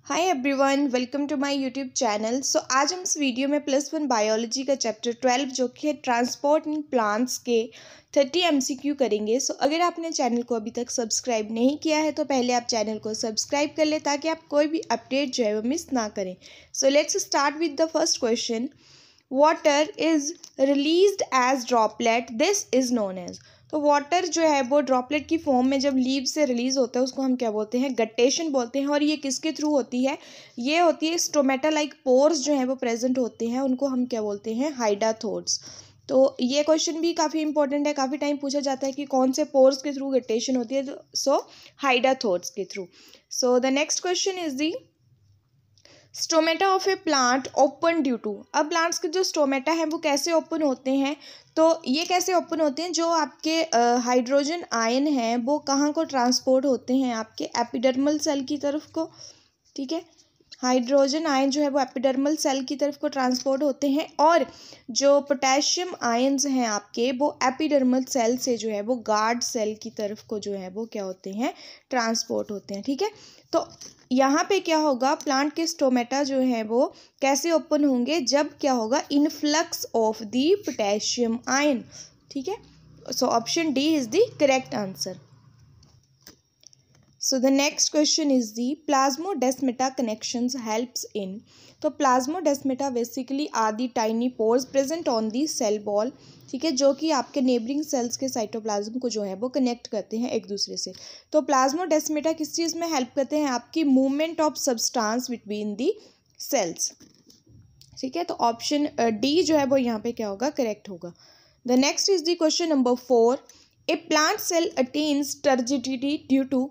Hi everyone, welcome to my YouTube channel. आज हम इस वीडियो में +1 बायोलॉजी का चैप्टर 12 जो कि है ट्रांसपोर्ट इन प्लांट्स के 30 MCQ करेंगे। अगर आपने चैनल को अभी तक सब्सक्राइब नहीं किया है तो पहले आप चैनल को सब्सक्राइब कर ले ताकि आप कोई भी अपडेट जो है वो मिस ना करें। Let's start with the first question. Water is released as droplet, this is known as. तो वाटर जो है वो ड्रॉपलेट की फॉर्म में जब लीव से रिलीज होता है उसको हम क्या बोलते हैं? गट्टेशन बोलते हैं। और ये किसके थ्रू होती है? ये होती है स्टोमेटा लाइक पोर्स जो है वो प्रेजेंट होते हैं, उनको हम क्या बोलते हैं? हाइडाथोड्स। तो ये क्वेश्चन भी काफ़ी इंपॉर्टेंट है, काफ़ी टाइम पूछा जाता है कि कौन से पोर्स के थ्रू गट्टेशन होती है। हाइडाथोड्स के थ्रू। The next question is the stomata of a plant open due to. अब प्लांट्स के जो स्टोमेटा हैं वो कैसे ओपन होते हैं? तो ये कैसे ओपन होते हैं? जो आपके हाइड्रोजन आयन हैं वो कहाँ को ट्रांसपोर्ट होते हैं? आपके एपिडर्मल सेल की तरफ को। ठीक है, हाइड्रोजन आयन जो है वो एपिडर्मल सेल की तरफ को ट्रांसपोर्ट होते हैं, और जो पोटेशियम आयन्स हैं आपके वो एपिडर्मल सेल से जो है वो गार्ड सेल की तरफ को जो है वो क्या होते हैं? ट्रांसपोर्ट होते हैं। ठीक है, तो यहाँ पे क्या होगा? प्लांट के स्टोमेटा जो है वो कैसे ओपन होंगे? जब क्या होगा? Influx of the potassium ion. ठीक है, option D is the correct answer. The next question is the plasmodesmata connections helps in. तो plasmodesmata basically are the tiny pores present on the cell wall. ठीक है, जो कि आपके neighbouring cells के cytoplasm को जो है वो कनेक्ट करते हैं एक दूसरे से। तो प्लाज्मोडेस्मेटा किस चीज़ में हेल्प करते हैं? आपकी movement of substance between the cells. ठीक है, तो ऑप्शन डी जो है वो यहाँ पे क्या होगा? करेक्ट होगा। The next is the question number 4। A plant cell attains turgidity due to.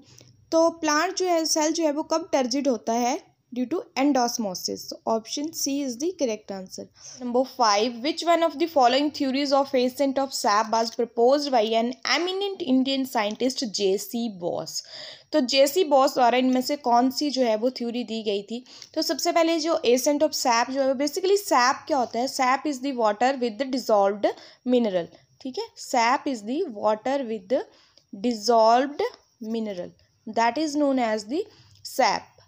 तो प्लांट जो है, सेल जो है वो कब टर्जिड होता है? Due to endosmosis. Option C is the correct answer. Number 5, which one of the following theories of ascent of sap was proposed by an eminent Indian scientist J.C. Bose. तो J.C. Boss द्वारा इनमें से कौन सी जो है वो थ्योरी दी गई थी? तो सबसे पहले जो एसेंट ऑफ सैप जो है, बेसिकली सैप क्या होता है? SAP is the water with the dissolved mineral. ठीक है, SAP is the water with the dissolved mineral, that is known as the sap,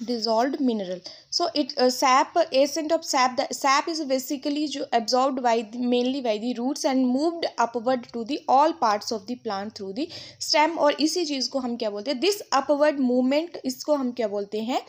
dissolved mineral. Sap, essence of sap, the sap is basically absorbed by mainly by the roots and moved upward to the all parts of the plant through the stem. और इसी चीज को हम क्या बोलते हैं? This upward movement, इसको हम क्या बोलते हैं?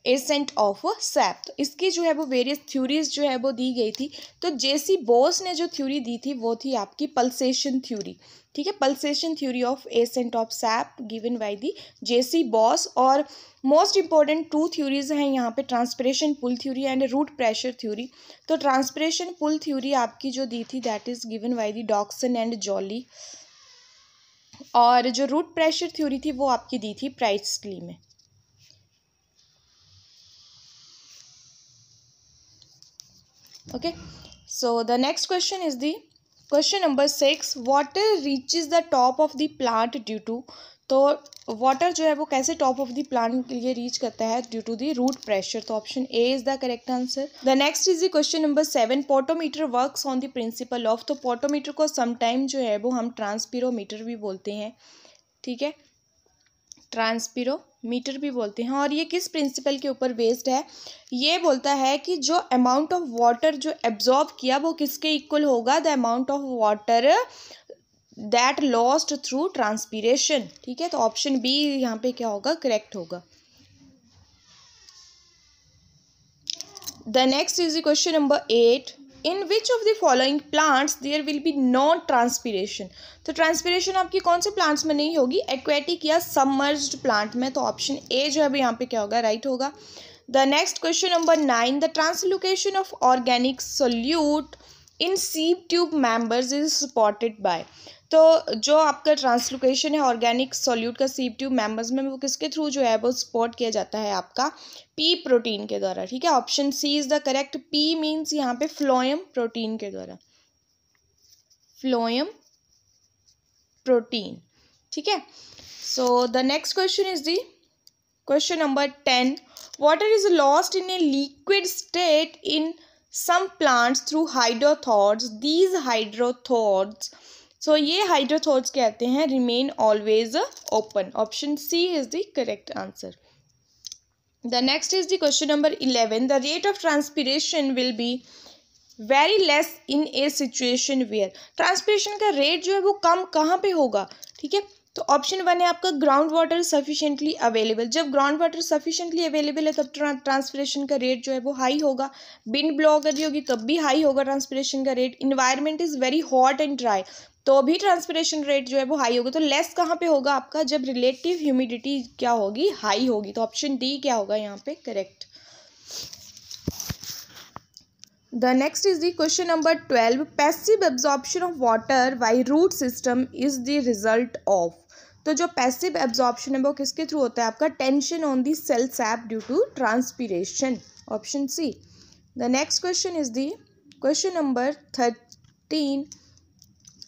Accent of SAP. तो इसकी जो है वो वेरियस थ्योरीज जो है वो दी गई थी। तो J.C. बॉस ने जो थ्योरी दी थी वो थी आपकी पल्सेशन थ्योरी। ठीक है, pulsation theory of ascent of sap given by the J.C. Bose. और मोस्ट इंपॉर्टेंट 2 थ्योरीज हैं यहाँ पे, transpiration pull theory and root pressure theory. तो ट्रांसपिरेशन पुल थ्योरी आपकी जो दी थी that is given by the Dixon and Jolly, और जो रूट प्रेशर थ्योरी थी वो आपकी दी थी प्राइस्टली में। Okay, so the next question is the question number 6. Water reaches the top of the plant due to। तो वाटर जो है वो कैसे टॉप ऑफ द प्लांट के लिए रीच करता है? Due to the root pressure. तो option A is the correct answer. The next is the question number 7। Potometer works on the principle of. तो पोटोमीटर को समटाइम जो है वो हम ट्रांसपिरोमीटर भी बोलते हैं। ठीक है, ट्रांसपिरोमीटर भी बोलते हैं। और ये किस प्रिंसिपल के ऊपर बेस्ड है? ये बोलता है कि जो अमाउंट ऑफ वाटर जो एब्जॉर्ब किया वो किसके इक्वल होगा? The amount of water that lost through transpiration. ठीक है, तो ऑप्शन बी यहाँ पे क्या होगा? करेक्ट होगा। The next is the question number 8। In which of the following plants there will be non transpiration. तो ट्रांसपीरेशन आपकी कौन से प्लांट्स में नहीं होगी? एक्वेटिक या सबमर्ज्ड प्लांट में। तो ऑप्शन ए जो है यहाँ पे क्या होगा? राइट होगा। The next question number 9। The translocation of organic solute in sieve tube members is supported by. तो जो आपका ट्रांसलोकेशन है ऑर्गेनिक सॉल्यूट का सीव ट्यूब मेंबर्स में, वो किसके थ्रू जो है वो सपोर्ट किया जाता है? आपका पी प्रोटीन के द्वारा। ठीक है, option C is the correct. P means यहाँ पे फ्लोएम प्रोटीन के द्वारा, फ्लोएम प्रोटीन। ठीक है, the next question is the question number 10। Water is lost in a liquid state in some plants through हाइड्रोथॉर्ड्स। दीज हाइड्रोथॉर्ड्स, ये हाइड्रोथॉर्ड्स कहते हैं remain always open. Option C is the correct answer. The next is the question number 11. The rate of transpiration will be very less in a situation where. Transpiration का rate जो है वो कम कहाँ पे होगा, ठीक है. तो ऑप्शन 1 है आपका ग्राउंड वाटर सफिशिएंटली अवेलेबल. जब ग्राउंड वाटर सफिशिएंटली अवेलेबल है तब ट्रांसपिरेशन का रेट जो है वो हाई होगा. विंड ब्लो कर रही होगी तब भी हाई होगा ट्रांसपिरेशन का rate. Environment is very hot and dry तो भी ट्रांसपिरेशन रेट जो है वो हाई होगा. तो लेस कहाँ पे होगा आपका, जब रिलेटिव ह्यूमिडिटी क्या होगी, हाई होगी. तो ऑप्शन डी क्या होगा यहाँ पे correct. The next is the question number 12. Passive absorption of water by root system is the result of. तो जो पैसिव एब्जॉर्प्शन है वो किसके थ्रू होता है आपका, tension on the cell sap due to transpiration. Option C. The next question is the question number 13.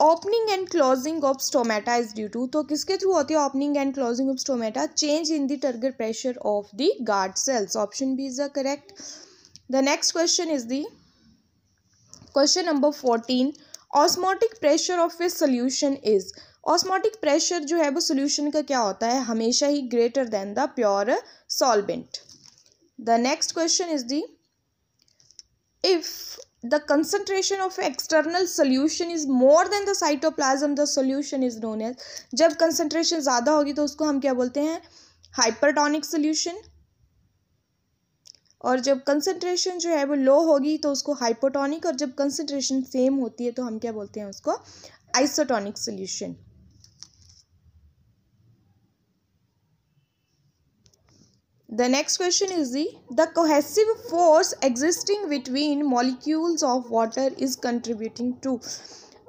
Opening and closing of stomata is due to. तो किसके थ्रू होती है opening and closing of stomata, change in the turgor pressure of the guard cells. Option B is the correct. The next question is the question number 14. Osmotic pressure of a solution is. Osmotic pressure जो है वो solution का क्या होता है, हमेशा ही greater than the pure solvent. The next question is the if the concentration of external solution is more than the cytoplasm the solution is known as. जब कंसंट्रेशन ज़्यादा होगी तो उसको हम क्या बोलते हैं, हाइपरटोनिक सोल्यूशन. और जब कंसंट्रेशन जो है वो लो होगी तो उसको हाइपोटोनिक. और जब कंसंट्रेशन सेम होती है तो हम क्या बोलते हैं उसको, isotonic solution. The next question is the cohesive force existing between molecules of water is contributing to.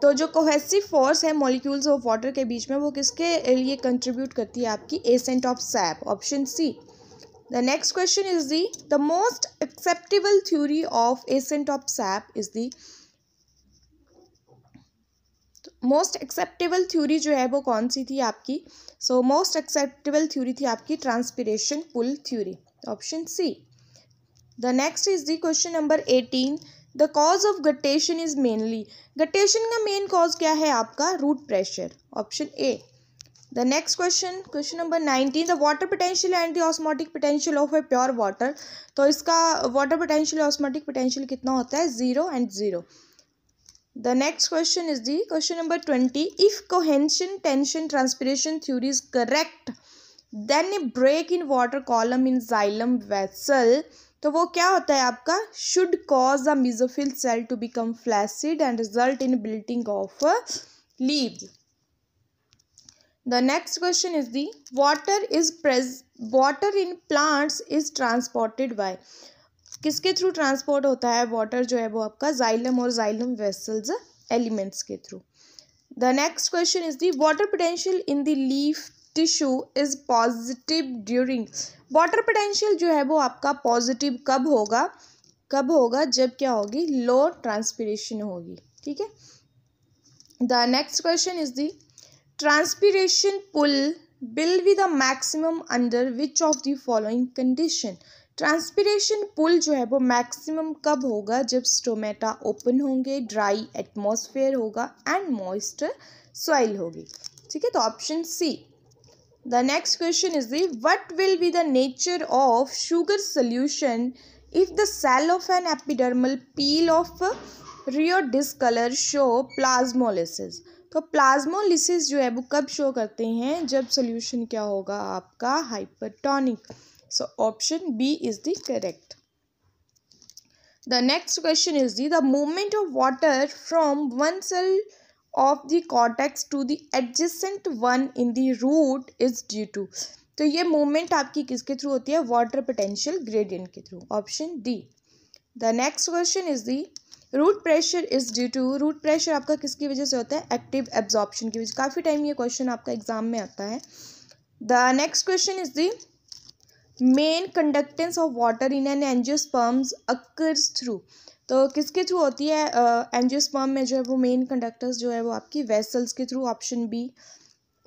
तो जो कोहेसिव फोर्स है मॉलिक्यूल्स ऑफ वाटर के बीच में वो किसके लिए कंट्रीब्यूट करती है आपकी, ascent of sap. Option C. The next question is the most acceptable theory of ascent of sap is the most acceptable theory जो है वो कौन सी थी आपकी. So most acceptable theory थी आपकी transpiration pull theory. Option C. The next is the question number 18. The cause of guttation is mainly. Guttation का main cause क्या है आपका, root pressure. Option A. The next question, question number 19. The water potential and the osmotic potential of a pure water. तो इसका water potential और osmotic potential कितना होता है, 0 and 0. The next question is the question number 20. If cohesion, tension, transpiration theory is correct, then a break in water column in xylem vessel. तो वो क्या होता है आपका, should cause a mesophyll cell to become flaccid and result in building of leaves. The next question is the water in plants is transported by. किसके through transport होता है water जो है वो आपका, जाइलम और जाइलम वेसल्स एलिमेंट्स के थ्रू. The next question is the water potential in the leaf tissue is positive during. Water potential जो है वो आपका पॉजिटिव कब होगा, जब क्या होगी, लो ट्रांसपिरेशन होगी. ठीक है. The next question is the transpiration pull will be the maximum under which of the following condition. Transpiration pull जो है वो मैक्सिमम कब होगा, जब स्टोमेटा ओपन होंगे, ड्राई एटमॉस्फेयर होगा एंड मॉइस्ट सॉइल होगी. ठीक है. तो option C. The next question is what will be the nature of sugar solution if the cell of an epidermal peel of Rhoeo discolor show plasmolysis. तो plasmolysis जो है वो कब शो करते हैं, जब सोल्यूशन क्या होगा आपका, hypertonic. So option B is the correct. The next question is the movement of water from one cell of the cortex to the adjacent one in the root is due to. तो ये movement आपकी किसके through होती है, water potential gradient के through. Option D. The next question is the root pressure is due to. Root pressure आपका किसकी वजह से होता है, एक्टिव एब्जॉर्प्शन की वजह. काफ़ी टाइम ये क्वेश्चन आपका एग्जाम में आता है. The next question is the main conductance of water in an angiosperms occurs through. तो किसके थ्रू होती है, एंजियोस्पर्म में जो है वो मेन कंडक्टर्स जो है वो आपकी वेसल्स के through. Option B.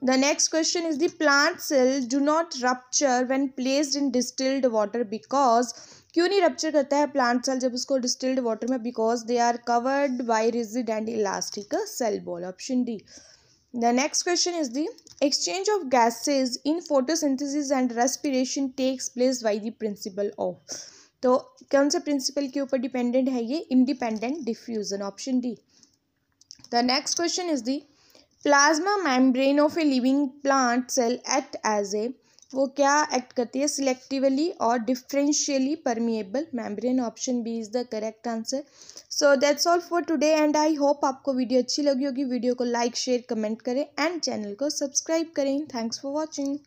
The next question is the plant cell do not rupture when placed in distilled water because. क्यों नहीं रप्चर करता है प्लांट सेल जब उसको डिस्टिल्ड वाटर में, because they are covered by rigid and elastic cell wall. Option D. The next question is the exchange of gases in photosynthesis and respiration takes place by the principle of. तो कौन सा principal के ऊपर dependent है ये? Independent diffusion, option D. The next question is the plasma membrane of a living plant cell act as a, वो क्या act करती है? सिलेक्टिवली और differentially permeable membrane, option B is the correct answer. So that's all for today and I hope आपको video अच्छी लगी होगी। Video को लाइक शेयर कमेंट करें एंड चैनल को सब्सक्राइब करें। Thanks for watching.